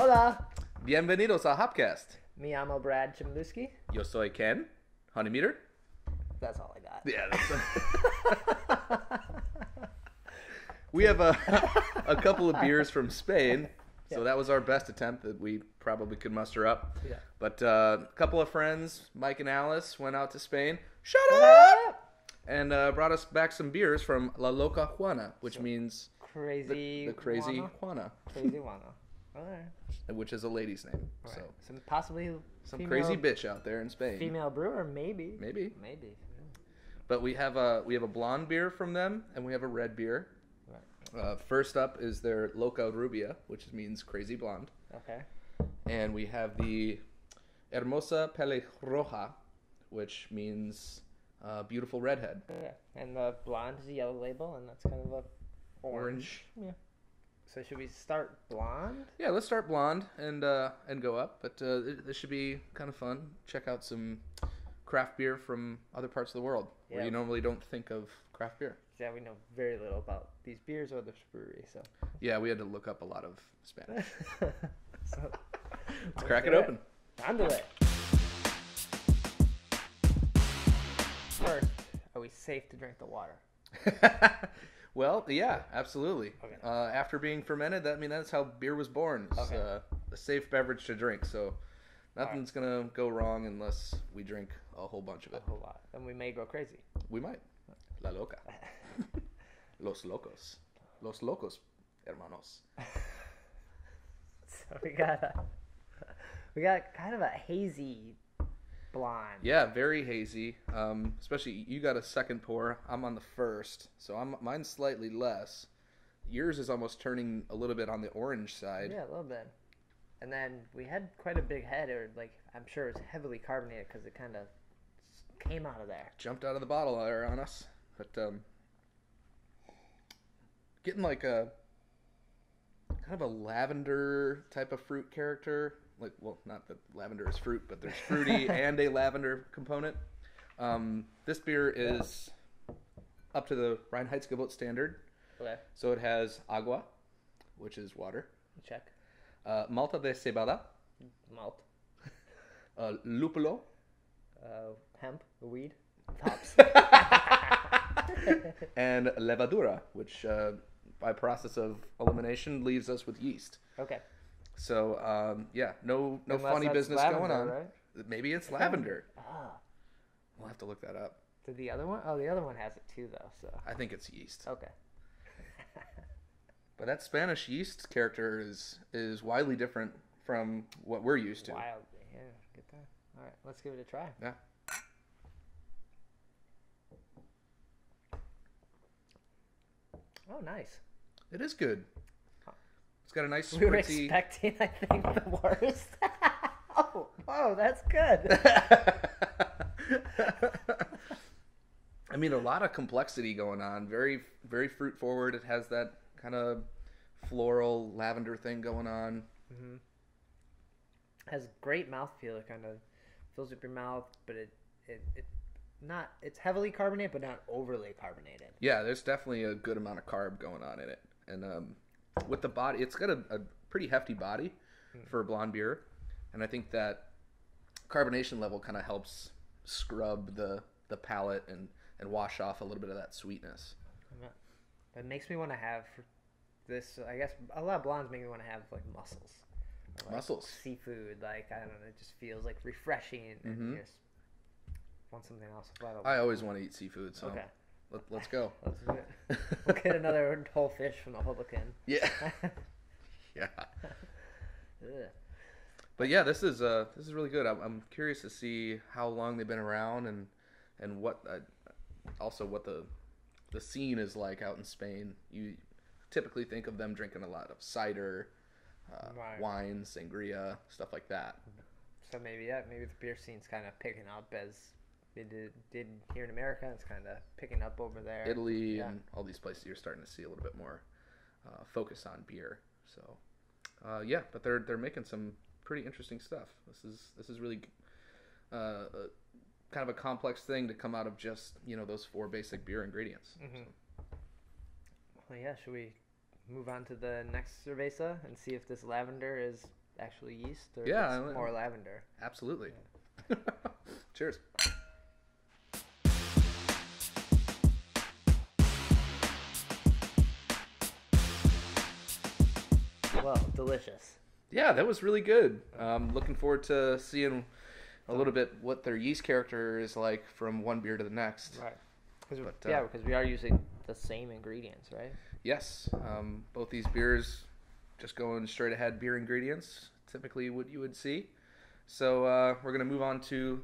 Hola! Bienvenidos a Hopcast. Me llamo Brad Chmielewski. Yo soy Ken Hunnemeder. That's all I got. Yeah, that's we have a couple of beers from Spain, so Yeah. that was our best attempt that we probably could muster up. Yeah. But a couple of friends, Mike and Alice, went out to Spain. Shut Shut up! up! And brought us back some beers from La Loca Juana, which means Crazy the crazy Juana? Juana, Crazy Juana. Alright. which is a lady's name. Right. So Some possibly some female, crazy bitch out there in Spain. female brewer, maybe. Maybe. Maybe. But we have a blonde beer from them, and we have a red beer. Right. First up is their Loca Rubia, which means crazy blonde. Okay. And we have the Hermosa Pelirroja, which means beautiful redhead. Yeah. And the blonde is a yellow label, and that's kind of a orange. Yeah. So should we start blonde? Yeah, let's start blonde and go up. But this should be kind of fun. Check out some craft beer from other parts of the world where Yeah. you normally don't think of craft beer. Yeah, we know very little about these beers or this brewery, so. Yeah, we had to look up a lot of Spanish. So, Let's crack it do open. Ándale. First, are we safe to drink the water? Well, yeah, absolutely. Okay. After being fermented, that's how beer was born. It's Okay. a safe beverage to drink, so nothing's gonna go wrong unless we drink a whole bunch of A it. whole lot. And we may go crazy. We might. La Loca. Los locos. Los locos, hermanos. So we got kind of a hazy blonde. Yeah, very hazy. Especially you got a second pour. I'm on the first, so mine's slightly less. Yours is almost turning a little bit on the orange side. Yeah, a little bit. And then we had quite a big head, or I'm sure it was heavily carbonated because it kind of came out of there. Jumped out of the bottle there on us, but getting like a kind of a lavender type of fruit character. Not that lavender is fruit, but there's fruity and a lavender component. This beer is up to the Reinheitsgebot standard. Okay. So it has agua, which is water, Check. malta de cebada, Malt. lupulo, Hemp. Weed. Hops. and levadura, which by process of elimination leaves us with yeast. Okay. So no Unless funny that's business lavender, going on. right? Maybe it's lavender. Ah. We'll have to look that up. Did the other one? Oh, the other one has it too, though. So. I think it's yeast. Okay. But that Spanish yeast character is widely different from what we're used to. Wild. Yeah. Get that. All right. Let's give it a try. Yeah. Oh, nice. It is good. It's got a nice We were spritzy... expecting, I think, the worst. oh, that's good. I mean, a lot of complexity going on. Very, very fruit forward. It has that kind of floral lavender thing going on. Mm-hmm. Has great mouthfeel. It kind of fills up your mouth, but it's heavily carbonated, but not overly carbonated. Yeah, there's definitely a good amount of carb going on in it. And with the body, it's got a pretty hefty body for a blonde beer. And I think that carbonation level kind of helps scrub the palate and wash off a little bit of that sweetness. It makes me want to have this. I guess a lot of blondes make me want to have mussels. Or, Mussels. Seafood. I don't know. It just feels refreshing. And you just want something else. I always want to eat seafood, so Okay. let's go. Let's do it. We'll get another whole fish from the Hoboken. Yeah. Yeah. Ugh. But yeah, this is really good. I'm curious to see how long they've been around and what also what the scene is like out in Spain. You typically think of them drinking a lot of cider, Right. wine, sangria, stuff like that. So maybe the beer scene's kind of picking up as it did here in America. It's kind of picking up over there. Italy Yeah. and all these places, you're starting to see a little bit more focus on beer. So but they're making some pretty interesting stuff. This is really kind of a complex thing to come out of just those four basic beer ingredients. Mm-hmm. Well, yeah. Should we move on to the next cerveza and see if this lavender is actual yeast, or Yeah, if it's more lavender. Absolutely. Yeah. Cheers. Well, delicious. Yeah, that was really good. Looking forward to seeing a little bit what their yeast character is like from one beer to the next. Right. Because we are using the same ingredients, right? Yes. Both these beers just going straight ahead beer ingredients, typically what you would see. So we're going to move on to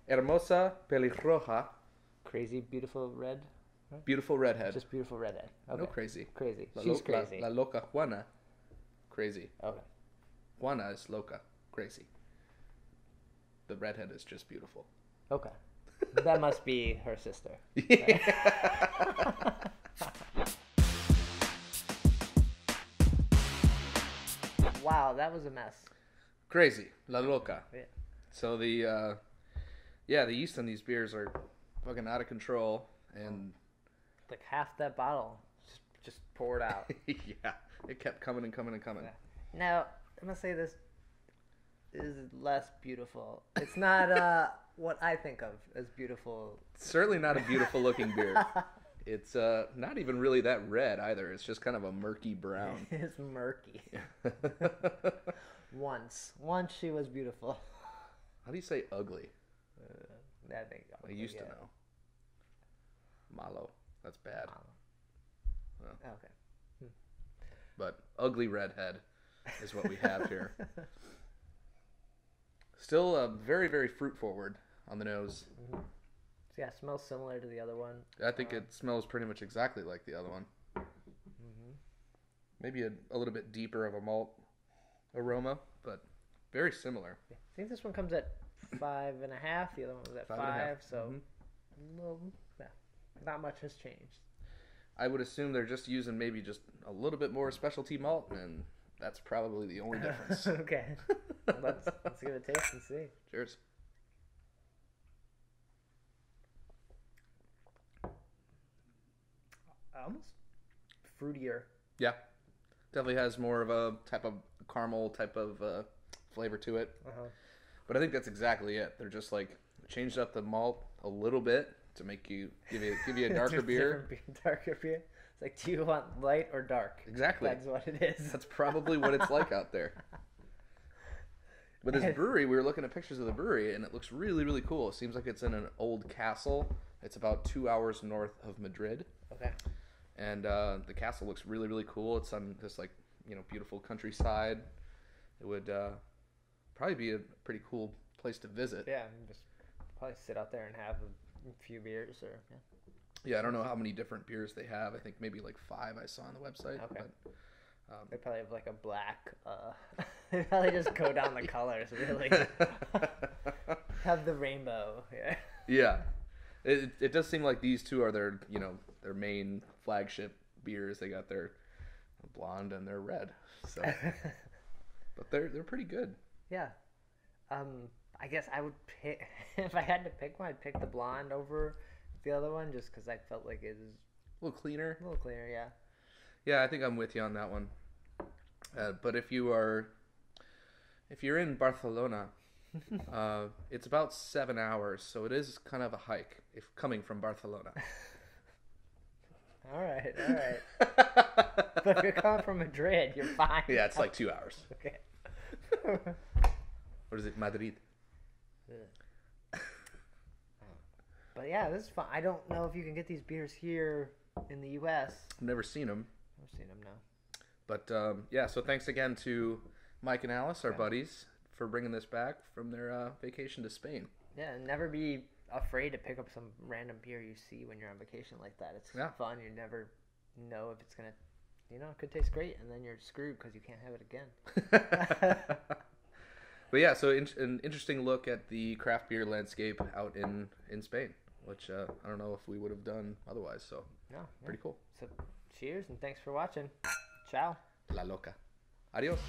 Hermosa Pelirroja. Crazy, beautiful red. Right? Beautiful redhead. Just beautiful redhead. Okay. No crazy. Crazy. She's crazy. La Loca Juana. Crazy. Okay. Juana is loca. Crazy. The redhead is just beautiful. Okay. That must be her sister. Wow, that was a mess. Crazy. La Loca. Yeah. So the yeast on these beers are fucking out of control, and like half that bottle just poured out. Yeah, it kept coming and coming and coming. Yeah. Now, I'm gonna say this is less beautiful. It's not what I think of as beautiful. Certainly not a beautiful looking beer. It's not even really that red either. It's just kind of a murky brown. It's murky. Once she was beautiful. How do you say ugly? I used to know. Malo. That's bad. Well, okay. But ugly redhead is what we have here. Still very, very fruit forward on the nose. Mm-hmm. Yeah, it smells similar to the other one. I think it smells pretty much exactly like the other one. Mm-hmm. Maybe a little bit deeper of a malt aroma, but very similar. I think this one comes at 5.5. The other one was at 5. So, not much has changed. I would assume they're just using maybe just a little bit more specialty malt, and that's probably the only difference. Okay. Well, let's give it a taste and see. Cheers. Almost fruitier. Yeah. Definitely has more of a type of caramel type of flavor to it. Uh-huh. But I think that's exactly it. They're just like changed up the malt a little bit to make you give you a darker beer. Darker beer. It's like, do you want light or dark? Exactly. That's what it is. That's probably what it's like out there. But this brewery, we were looking at pictures of the brewery, and it looks really, really cool. It seems like it's in an old castle. It's about 2 hours north of Madrid. Okay. And the castle looks really, really cool. It's on this beautiful countryside. It would probably be a pretty cool place to visit. Yeah, just probably sit out there and have a few beers or. Yeah, I don't know how many different beers they have. I think maybe like 5 I saw on the website. Okay. But, they probably have like a black. They probably just go down the colors, really. Have the rainbow. Yeah. Yeah. It does seem like these two are their main flagship beers. They got their blonde and their red. So, but they're pretty good. Yeah. I guess I would pick if I had to pick one. I'd pick the blonde over the other one, just because I felt like it was a little cleaner. Yeah. Yeah, I think I'm with you on that one. But if you're in Barcelona, it's about 7 hours, so it is kind of a hike if coming from Barcelona. All right. But if you're coming from Madrid, you're fine. Yeah, it's like 2 hours. Okay. Or is it Madrid? But yeah, this is fun. I don't know if you can get these beers here in the U.S. I've never seen them. I've seen them now. But so thanks again to Mike and Alice, our buddies, for bringing this back from their vacation to Spain. Yeah, and never be afraid to pick up some random beer you see when you're on vacation like that. It's fun. You never know if it's going to, it could taste great, and then you're screwed because you can't have it again. But yeah, so an interesting look at the craft beer landscape out in Spain, which I don't know if we would have done otherwise. So pretty cool. So cheers and thanks for watching. Ciao. La Loca. Adios.